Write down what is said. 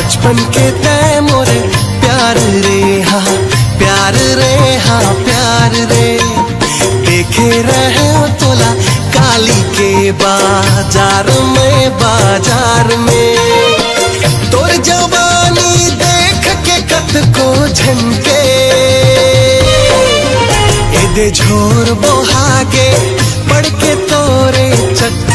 बचपन के तय मोरे प्यार रे हाँ प्यार रे हाँ प्यार रे। देखे रहे हो तोला काली के बाजार में तोर जवानी देख के कत को झनके एदे झोर बोहागे पड़ के तोरे चक्कर